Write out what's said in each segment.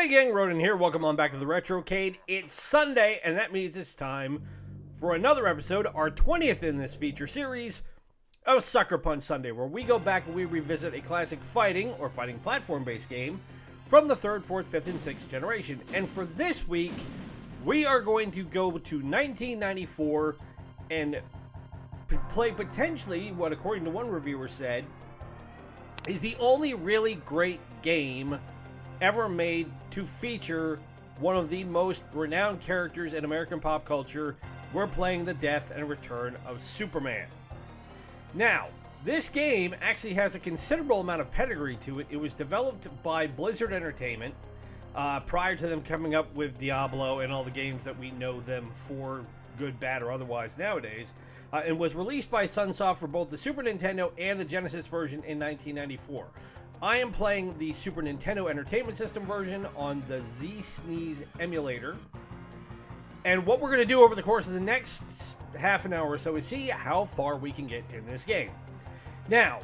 Hey gang, Roden here. Welcome on back to the Retrocade. It's Sunday, and that means it's time for another episode, our 20th in this feature series of Suckerpunch Sunday, where we go back and we revisit a classic fighting or fighting platform-based game from the 3rd, 4th, 5th, and 6th generation. And for this week, we are going to go to 1994 and play potentially what, according to one reviewer said, is the only really great game ever made to feature one of the most renowned characters in American pop culture. We're playing the death and return of Superman. Now, this game actually has a considerable amount of pedigree to it. It was developed by Blizzard Entertainment prior to them coming up with Diablo and all the games that we know them for, good, bad, or otherwise nowadays, and was released by Sunsoft for both the Super Nintendo and the Genesis version in 1994. I am playing the Super Nintendo Entertainment System version on the SNES emulator. And what we're going to do over the course of the next half an hour or so is see how far we can get in this game. Now,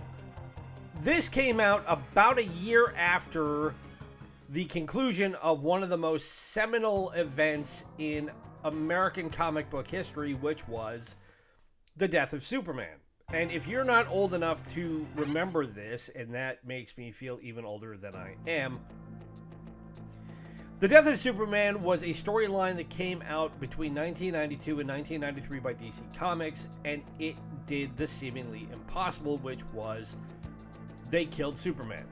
this came out about a year after the conclusion of one of the most seminal events in American comic book history, which was the death of Superman. And if you're not old enough to remember this, and that makes me feel even older than I am, the death of Superman was a storyline that came out between 1992 and 1993 by DC Comics, and it did the seemingly impossible, which was they killed Superman.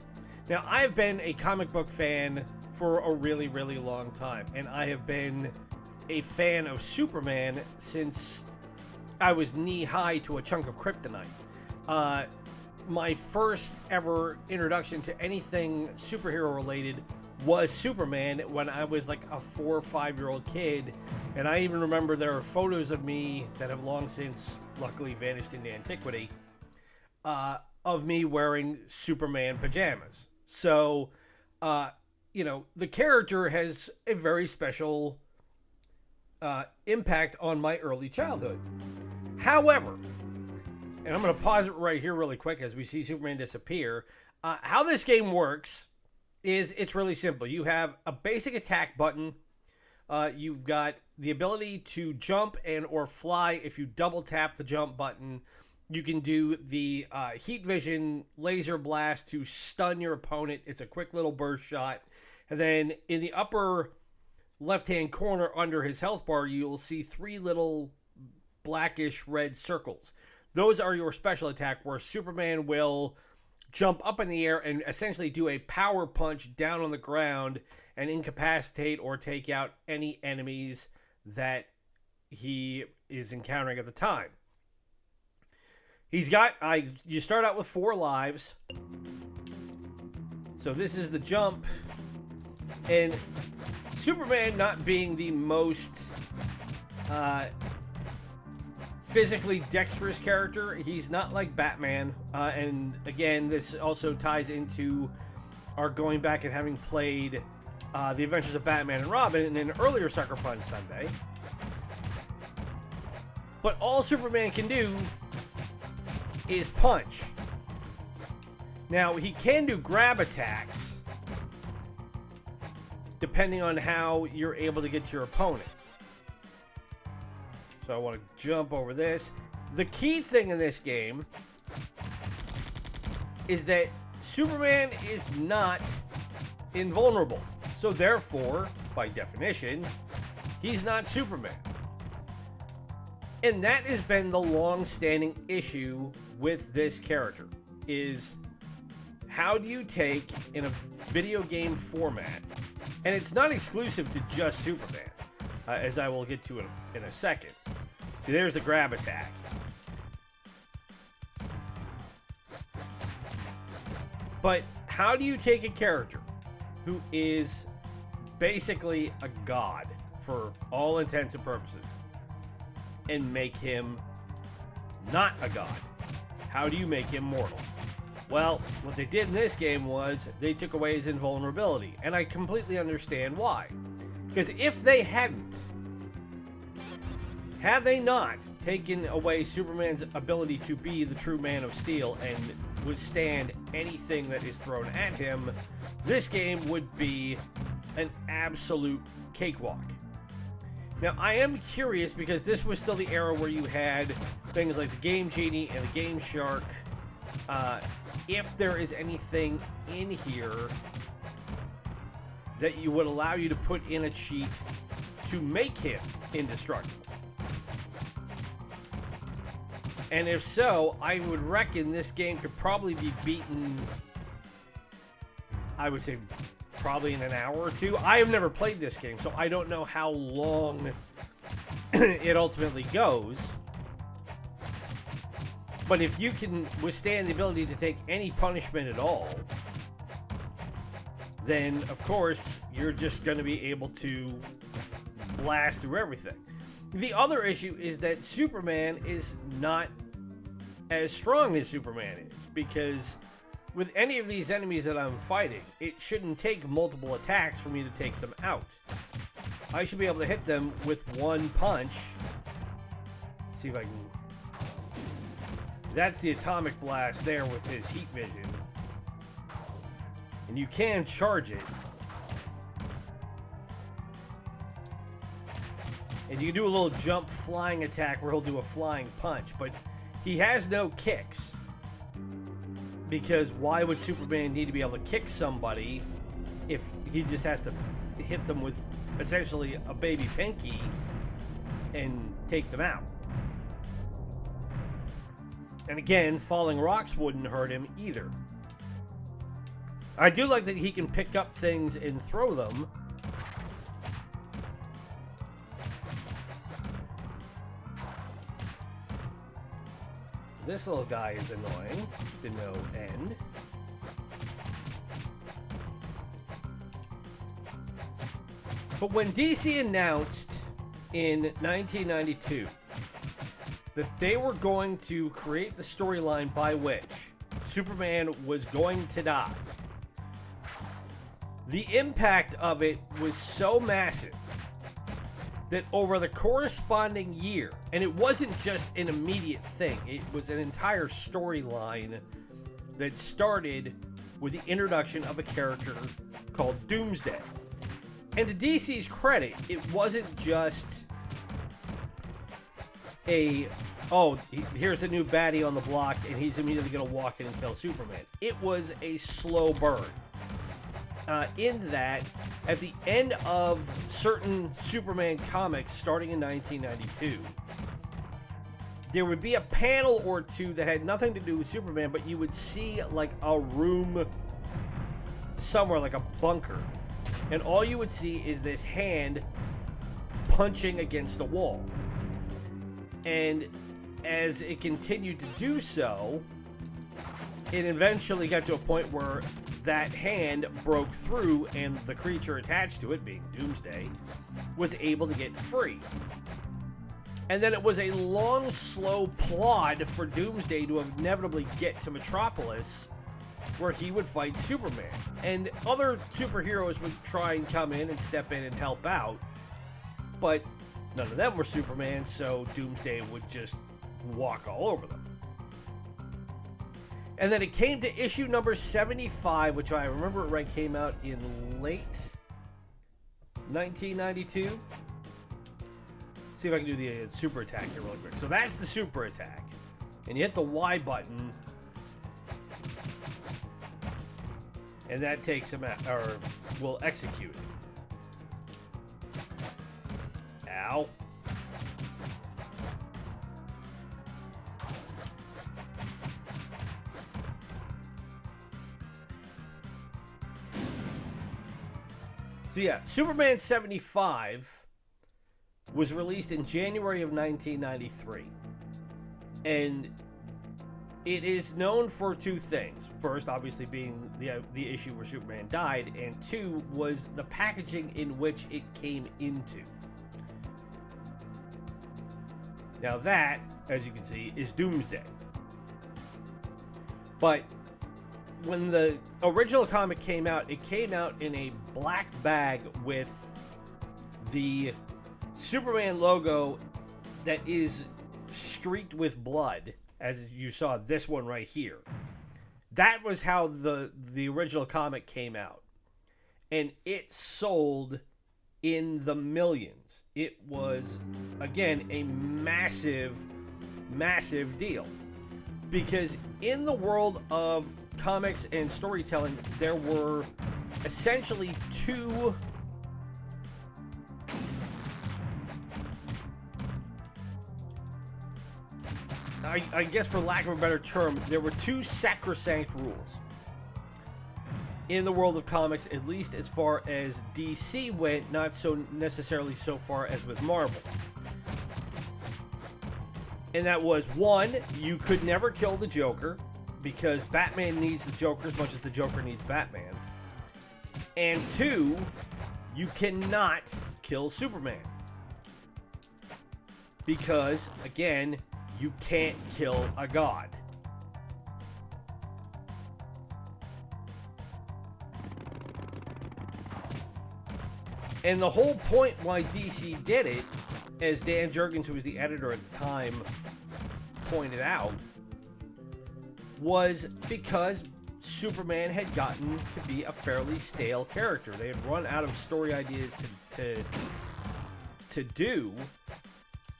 Now, I have been a comic book fan for a really, really long time, and I have been a fan of Superman since I was knee-high to a chunk of kryptonite. My first ever introduction to anything superhero-related was Superman when I was like a 4 or 5-year-old kid, and I even remember there are photos of me that have long since, luckily, vanished into antiquity, of me wearing Superman pajamas. So, the character has a very special impact on my early childhood. However, and I'm going to pause it right here really quick as we see Superman disappear, how this game works is it's really simple. You have a basic attack button. You've got the ability to jump and or fly. If you double tap the jump button, you can do the heat vision laser blast to stun your opponent. It's a quick little burst shot. And then in the upper left-hand corner under his health bar, you'll see 3 little blackish red circles. Those are your special attack, where Superman will jump up in the air and essentially do a power punch down on the ground and incapacitate or take out any enemies that he is encountering at the time. You start out with 4 lives. So this is the jump. And Superman, not being the most physically dexterous character, he's not like Batman. And again, this also ties into our going back and having played The Adventures of Batman and Robin in an earlier Suckerpunch Sunday. But all Superman can do is punch. Now, he can do grab attacks, depending on how you're able to get to your opponent. So I want to jump over this. The key thing in this game is that Superman is not invulnerable. So therefore, by definition, he's not Superman. And that has been the long-standing issue with this character, is how do you take in a video game format, and it's not exclusive to just Superman, as I will get to in a second. See, there's the grab attack. But how do you take a character who is basically a god for all intents and purposes and make him not a god? How do you make him mortal? Well, what they did in this game was they took away his invulnerability, and I completely understand why. Because if they hadn't, had they not taken away Superman's ability to be the true Man of Steel and withstand anything that is thrown at him, this game would be an absolute cakewalk. Now, I am curious because this was still the era where you had things like the Game Genie and the Game Shark. If there is anything in here that you would allow you to put in a cheat to make him indestructible. And if so, I would reckon this game could probably be beaten, I would say, probably in an hour or two. I have never played this game, so I don't know how long it ultimately goes. But if you can withstand the ability to take any punishment at all, then, of course, you're just going to be able to blast through everything. The other issue is that Superman is not as strong as Superman is, because with any of these enemies that I'm fighting, it shouldn't take multiple attacks for me to take them out. I should be able to hit them with one punch. See if I can... That's the atomic blast there with his heat vision. And you can charge it. And you can do a little jump flying attack where he'll do a flying punch, but he has no kicks. Because why would Superman need to be able to kick somebody if he just has to hit them with essentially a baby pinky and take them out? And again, falling rocks wouldn't hurt him either. I do like that he can pick up things and throw them. This little guy is annoying to no end. But when DC announced in 1992 that they were going to create the storyline by which Superman was going to die, the impact of it was so massive that over the corresponding year, and it wasn't just an immediate thing, it was an entire storyline that started with the introduction of a character called Doomsday. And to DC's credit, it wasn't just a, oh, here's a new baddie on the block and he's immediately going to walk in and kill Superman. It was a slow burn. In that, at the end of certain Superman comics starting in 1992, there would be a panel or two that had nothing to do with Superman, but you would see like a room somewhere, like a bunker, and all you would see is this hand punching against the wall. And as it continued to do so, it eventually got to a point where that hand broke through and the creature attached to it, being Doomsday, was able to get free. And then it was a long, slow plod for Doomsday to inevitably get to Metropolis, where he would fight Superman. And other superheroes would try and come in and step in and help out, but none of them were Superman, so Doomsday would just walk all over them. And then it came to issue number 75, which I remember it right, came out in late 1992. See if I can do the super attack here really quick. So that's the super attack. And you hit the Y button. And that takes him out, or will execute it. Ow. So yeah, Superman 75 was released in January of 1993. And it is known for two things. First, obviously, being the issue where Superman died, and two was the packaging in which it came into. Now that, as you can see, is Doomsday. But when the original comic came out, it came out in a black bag with the Superman logo that is streaked with blood, as you saw this one right here. That was how the original comic came out. and it sold in the millions. It was, again, a massive, massive deal. Because in the world of comics and storytelling, there were essentially two I guess for lack of a better term, there were two sacrosanct rules in the world of comics, at least as far as DC went, not so necessarily so far as with Marvel. And that was, one, you could never kill the Joker, because Batman needs the Joker as much as the Joker needs Batman. And two, you cannot kill Superman. Because, again, you can't kill a god. And the whole point why DC did it, as Dan Jurgens, who was the editor at the time, pointed out, was because Superman had gotten to be a fairly stale character. They had run out of story ideas to do.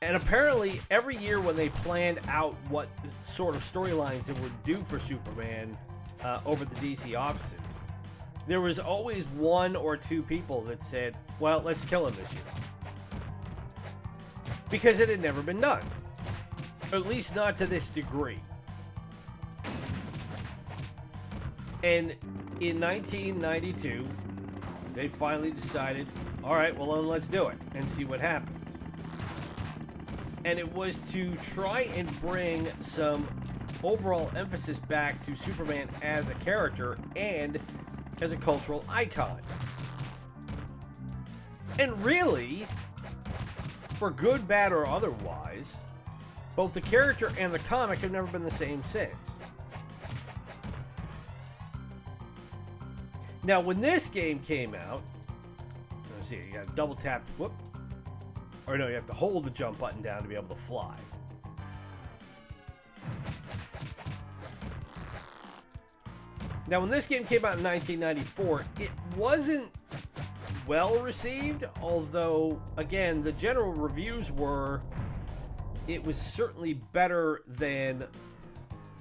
And apparently, every year when they planned out what sort of storylines they would do for Superman over the DC offices, there was always one or two people that said, well, let's kill him this year. Because it had never been done. At least not to this degree. And in 1992, they finally decided, all right, well, then let's do it and see what happens. And it was to try and bring some overall emphasis back to Superman as a character and as a cultural icon. And really, for good, bad, or otherwise, both the character and the comic have never been the same since. Now, when this game came out, let's see, you gotta double tap, whoop. Or no, you have to hold the jump button down to be able to fly. Now, when this game came out in 1994, it wasn't well received, although, again, the general reviews were, it was certainly better than...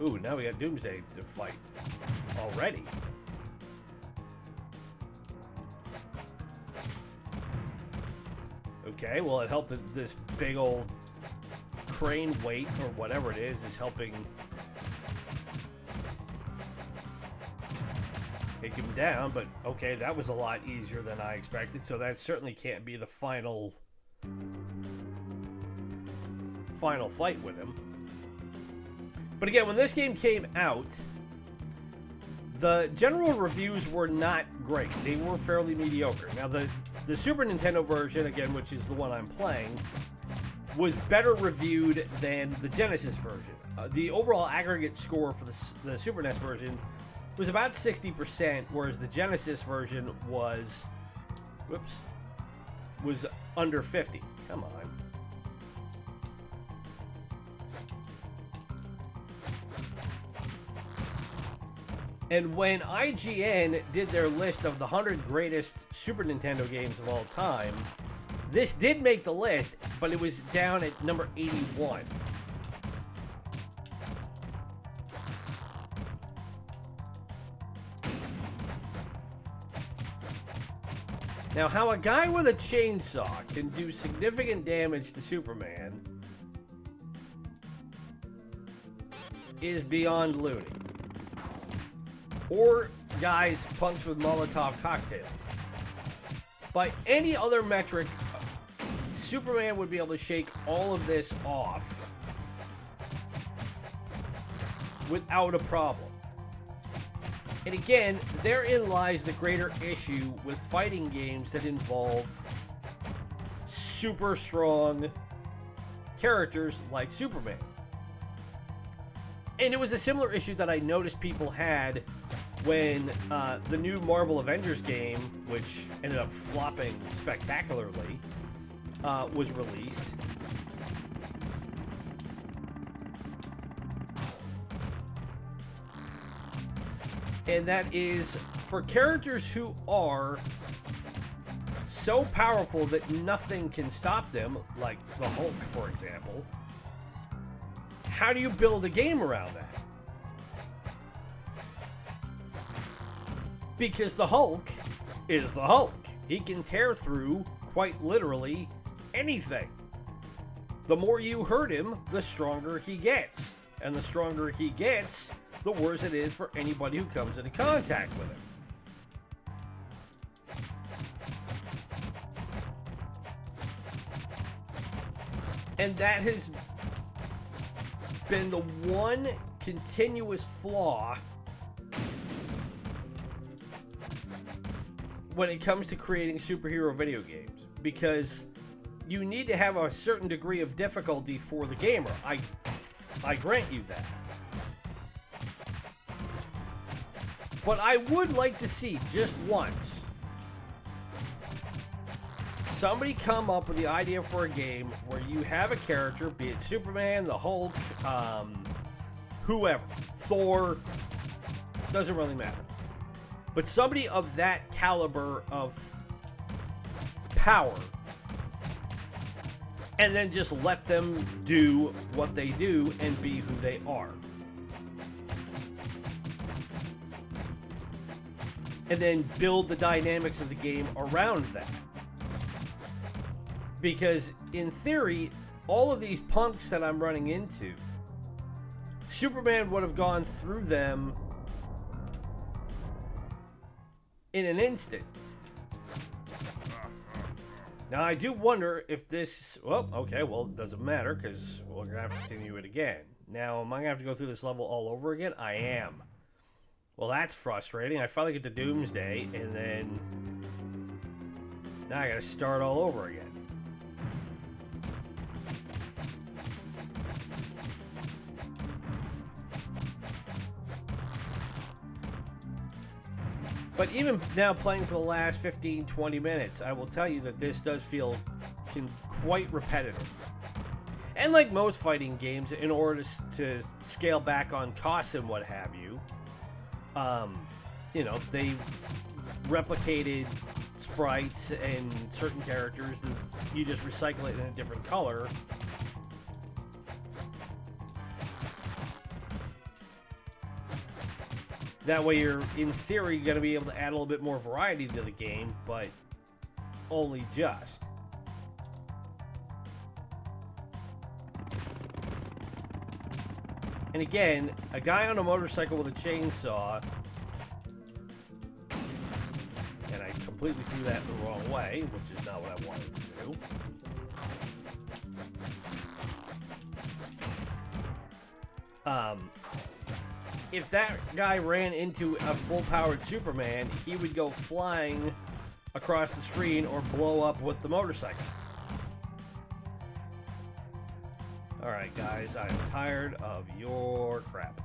Ooh, now we got Doomsday to fight already. Okay, well, it helped that this big old crane weight, or whatever it is helping take him down, but okay, that was a lot easier than I expected, so that certainly can't be the final fight with him. But again, when this game came out, the general reviews were not great. They were fairly mediocre. Now, the Super Nintendo version, again, which is the one I'm playing, was better reviewed than the Genesis version. The overall aggregate score for the Super NES version was about 60%, whereas the Genesis version was, was under 50. Come on. And when IGN did their list of the 100 greatest Super Nintendo games of all time, this did make the list, but it was down at number 81. Now, how a guy with a chainsaw can do significant damage to Superman is beyond loony. Or guys punch with Molotov cocktails. By any other metric, Superman would be able to shake all of this off without a problem. And again, therein lies the greater issue with fighting games that involve super strong characters like Superman. And it was a similar issue that I noticed people had when the new Marvel Avengers game, which ended up flopping spectacularly, was released. And that is for characters who are so powerful that nothing can stop them, like the Hulk, for example. How do you build a game around that? Because the Hulk is the Hulk. He can tear through, quite literally, anything. The more you hurt him, the stronger he gets. And the stronger he gets, the worse it is for anybody who comes into contact with him. And that has been the one continuous flaw when it comes to creating superhero video games, because you need to have a certain degree of difficulty for the gamer. I grant you that. But I would like to see, just once, somebody come up with the idea for a game where you have a character, be it Superman, the Hulk, whoever, Thor, doesn't really matter. But somebody of that caliber of power, and then just let them do what they do and be who they are. And then build the dynamics of the game around that. Because in theory, all of these punks that I'm running into, Superman would have gone through them in an instant. Now, I do wonder if this... Well, okay, well, it doesn't matter, because we're going to have to continue it again. Now, am I going to have to go through this level all over again? I am. Well, that's frustrating. I finally get to Doomsday, and then... now I got to start all over again. But even now, playing for the last 15, 20 minutes, I will tell you that this does feel quite repetitive. And like most fighting games, in order to scale back on costs and what have you, you know, they replicated sprites and certain characters. You just recycle it in a different color. That way you're, in theory, going to be able to add a little bit more variety to the game, but only just. And again, a guy on a motorcycle with a chainsaw, and I completely threw that the wrong way, which is not what I wanted to do. If that guy ran into a full-powered Superman, he would go flying across the screen or blow up with the motorcycle. Alright, guys, I'm tired of your crap.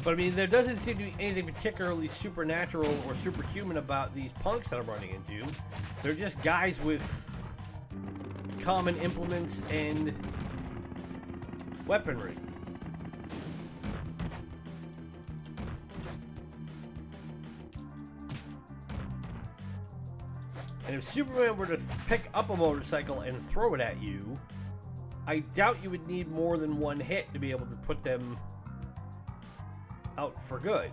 But, I mean, there doesn't seem to be anything particularly supernatural or superhuman about these punks that I'm running into. They're just guys with common implements and weaponry. And if Superman were to pick up a motorcycle and throw it at you, I doubt you would need more than one hit to be able to put them out for good.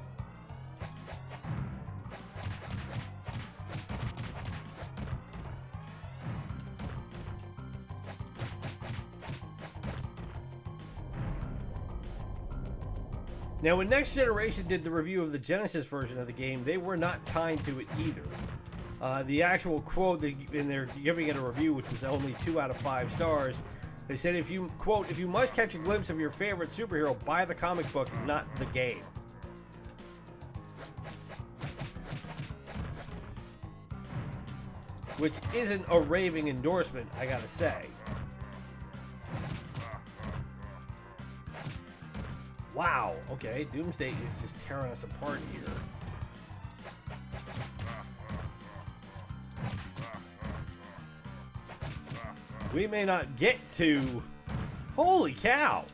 Now, when Next Generation did the review of the Genesis version of the game, they were not kind to it either. The actual quote, and they're giving it a review, which was only 2 out of 5 stars, they said, if you, quote, if you must catch a glimpse of your favorite superhero, buy the comic book, not the game. Which isn't a raving endorsement, I gotta say. Wow, okay, Doomsday is just tearing us apart here. We may not get to... Holy cow!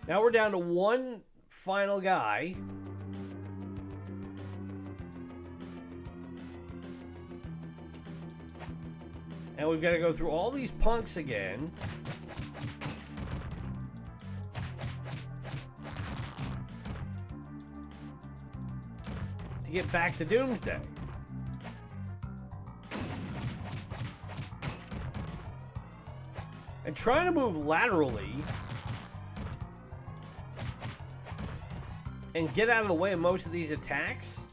Now we're down to one final guy. And we've got to go through all these punks again. To get back to Doomsday. And trying to move laterally and get out of the way of most of these attacks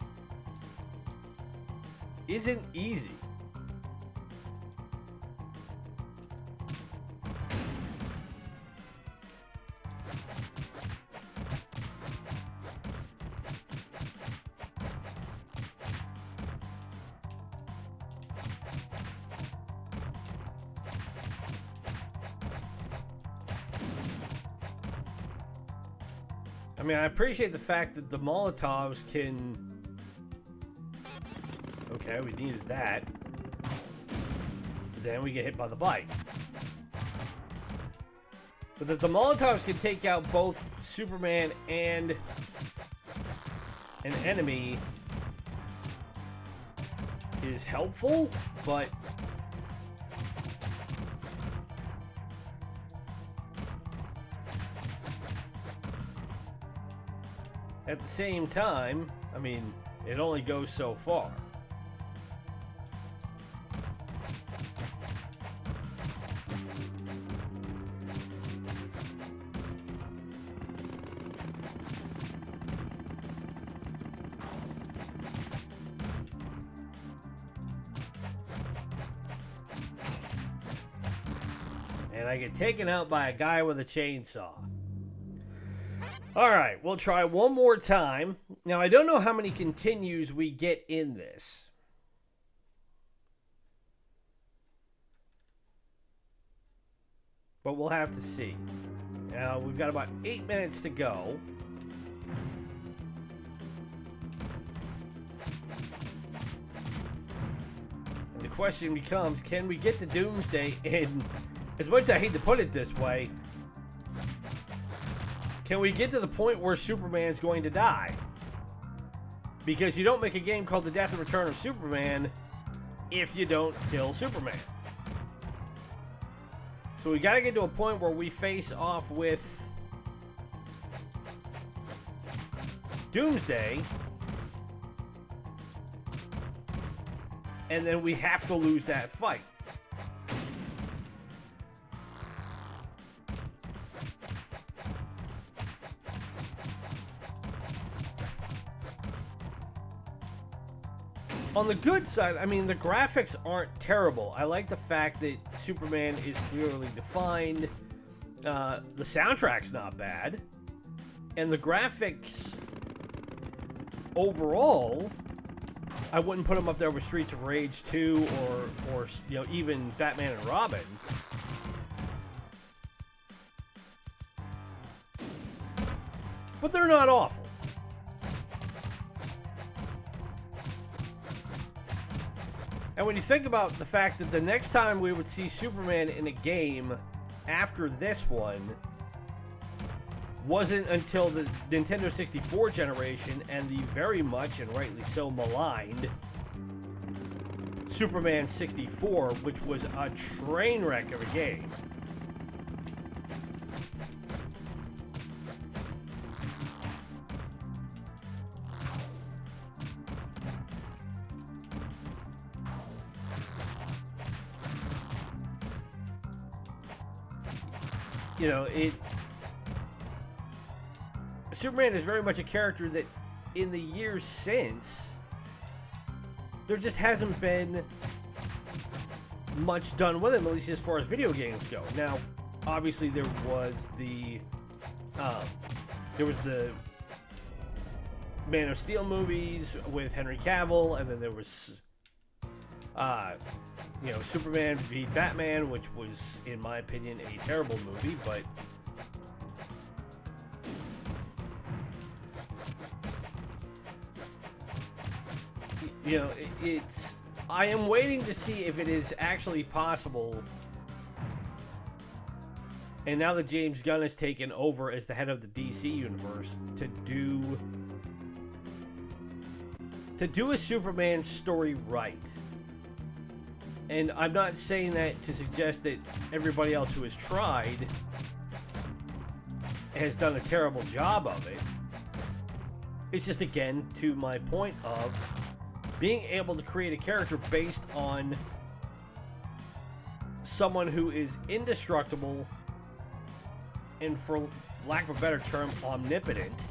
isn't easy. I mean, I appreciate the fact that the Molotovs can... Okay, we needed that. But then we get hit by the bike. But that the Molotovs can take out both Superman and an enemy is helpful, but... At the same time, I mean, it only goes so far. And I get taken out by a guy with a chainsaw. Alright, we'll try one more time. Now, I don't know how many continues we get in this. But we'll have to see. Now, we've got about 8 minutes to go. And the question becomes, can we get to Doomsday in, as much as I hate to put it this way, can we get to the point where Superman's going to die? Because you don't make a game called The Death and Return of Superman if you don't kill Superman. So we gotta get to a point where we face off with Doomsday, and then we have to lose that fight. On the good side, I mean, the graphics aren't terrible. I like the fact that Superman is clearly defined. The soundtrack's not bad. And the graphics, overall, I wouldn't put them up there with Streets of Rage 2 or you know, even Batman and Robin. But they're not awful. And when you think about the fact that the next time we would see Superman in a game after this one wasn't until the Nintendo 64 generation and the very much and rightly so maligned Superman 64, which was a train wreck of a game. You know, Superman is very much a character that in the years since, there just hasn't been much done with him, at least as far as video games go. Now, obviously there was the Man of Steel movies with Henry Cavill, and then there was you know, Superman v Batman, which was, in my opinion, a terrible movie, but you know, it's... I am waiting to see if it is actually possible And now that James Gunn has taken over as the head of the DC universe to do a Superman story right. And I'm not saying that to suggest that everybody else who has tried has done a terrible job of it. It's just, again, to my point of being able to create a character based on someone who is indestructible and, for lack of a better term, omnipotent.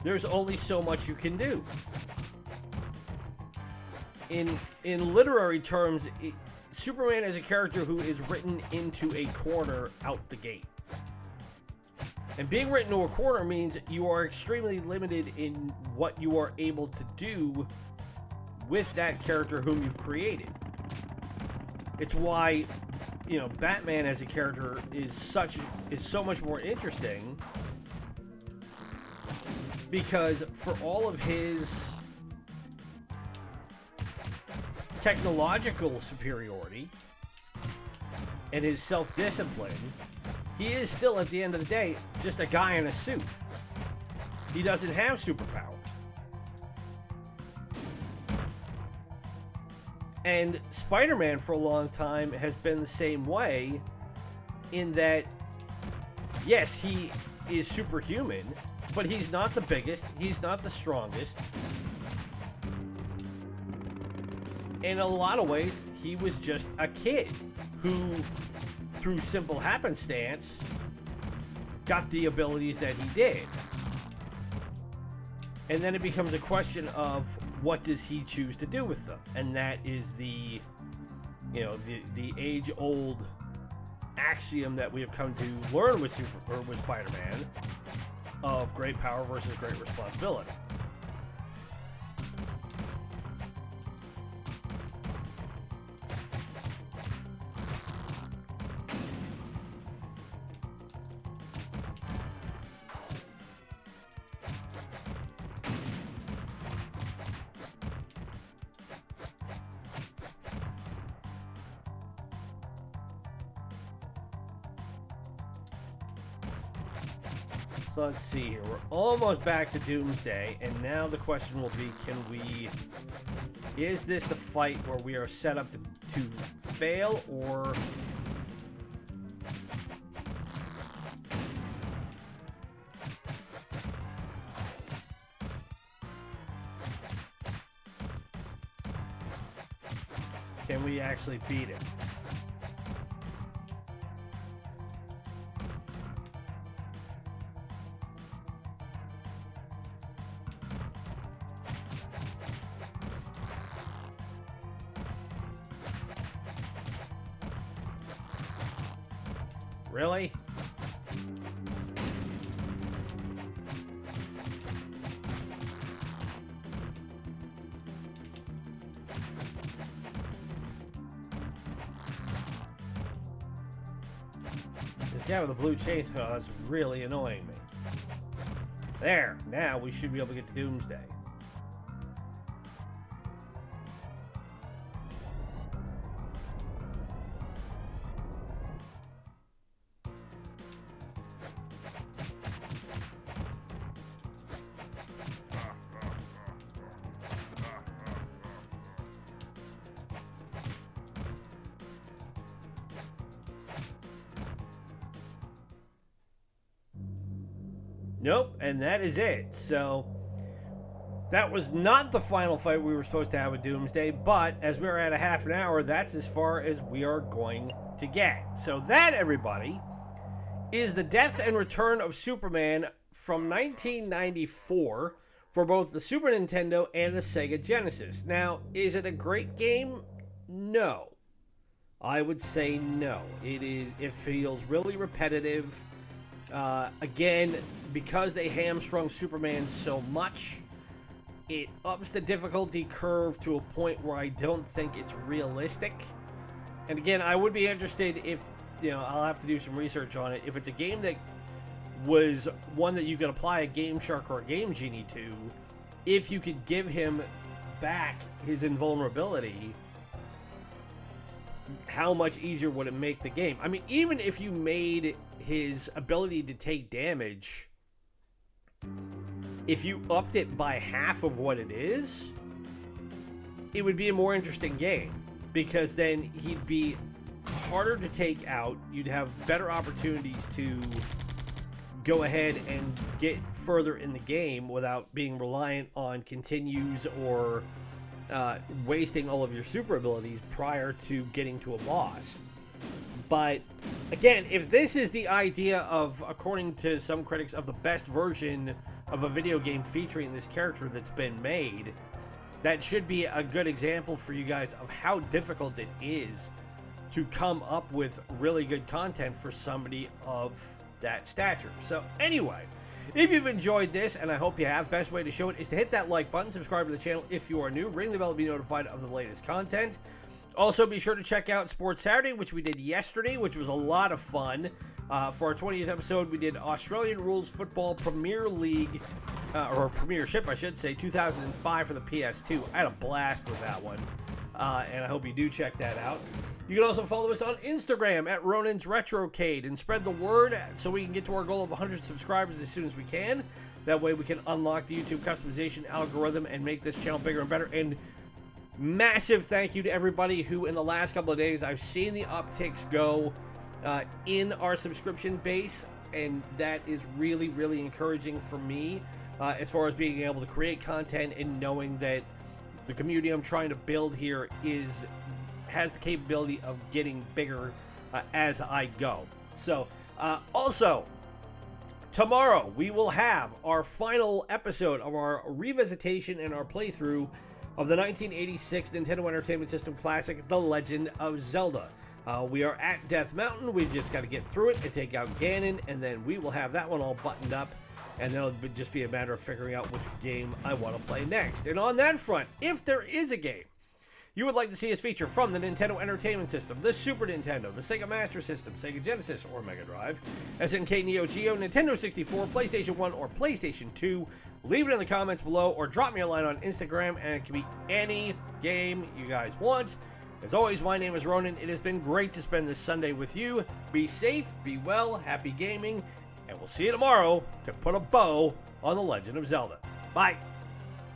There's only so much you can do. In literary terms, Superman is a character who is written into a corner out the gate. And being written into a corner means you are extremely limited in what you are able to do with that character whom you've created. It's why, you know, Batman as a character is so much more interesting, because for all of his technological superiority and his self-discipline, he is still, at the end of the day, just a guy in a suit. He doesn't have superpowers. And Spider-Man, for a long time, has been the same way, in that, yes, he is superhuman, but he's not the biggest, he's not the strongest. In a lot of ways, he was just a kid who, through simple happenstance, got the abilities that he did. And then it becomes a question of what does he choose to do with them? And that is the age-old axiom that we have come to learn with Spider-Man, of great power versus great responsibility. So let's see here. We're almost back to Doomsday, and now the question will be, is this the fight where we are set up to fail, or... can we actually beat it? Really? This guy with the blue chainsaw is really annoying me. There, now we should be able to get to Doomsday. Nope, and that is it. So that was not the final fight we were supposed to have with Doomsday, but as we're at a half an hour, that's as far as we are going to get. So that, everybody, is the death and return of Superman from 1994 for both the Super Nintendo and the Sega Genesis. Now, is it a great game? No. I would say no. It feels really repetitive. Again, because they hamstrung Superman so much, it ups the difficulty curve to a point where I don't think it's realistic. And again, I would be interested if, I'll have to do some research on it. If it's a game that was one that you could apply a Game Shark or a Game Genie to, if you could give him back his invulnerability how much easier would it make the game? I mean, even if you made his ability to take damage, if you upped it by half of what it is, it would be a more interesting game, because then he'd be harder to take out. You'd have better opportunities to go ahead and get further in the game without being reliant on continues or wasting all of your super abilities prior to getting to a boss. But again, if this is the idea of, according to some critics, of the best version of a video game featuring this character that's been made, that should be a good example for you guys of how difficult it is to come up with really good content for somebody of that stature. So anyway, if you've enjoyed this, and I hope you have, best way to show it is to hit that like button, subscribe to the channel if you are new, ring the bell to be notified of the latest content. Also, be sure to check out Sports Saturday, which we did yesterday, which was a lot of fun. For our 20th episode, we did Australian Rules Football Premier League, or Premiership, I should say, 2005 for the PS2. I had a blast with that one, and I hope you do check that out. You can also follow us on Instagram at Ronin's Retrocade and spread the word so we can get to our goal of 100 subscribers as soon as we can. That way we can unlock the YouTube customization algorithm and make this channel bigger and better. And massive thank you to everybody who in the last couple of days I've seen the upticks go in our subscription base, and that is really, really encouraging for me as far as being able to create content and knowing that the community I'm trying to build here has the capability of getting bigger as I go. So also tomorrow we will have our final episode of our revisitation and our playthrough of the 1986 Nintendo Entertainment System classic, The Legend of Zelda. We are at Death Mountain. We've just got to get through it and take out Ganon, and then we will have that one all buttoned up, and then it'll just be a matter of figuring out which game I want to play next. And on that front, if there is a game you would like to see us feature from the Nintendo Entertainment System, the Super Nintendo, the Sega Master System, Sega Genesis or Mega Drive, SNK neo-geo, Nintendo 64, PlayStation 1, or PlayStation 2, leave it in the comments below or drop me a line on Instagram, and it can be any game you guys want. As always, my name is Ronin. It has been great to spend this Sunday with you. Be safe, be well, happy gaming, and we'll see you tomorrow to put a bow on The Legend of Zelda. Bye!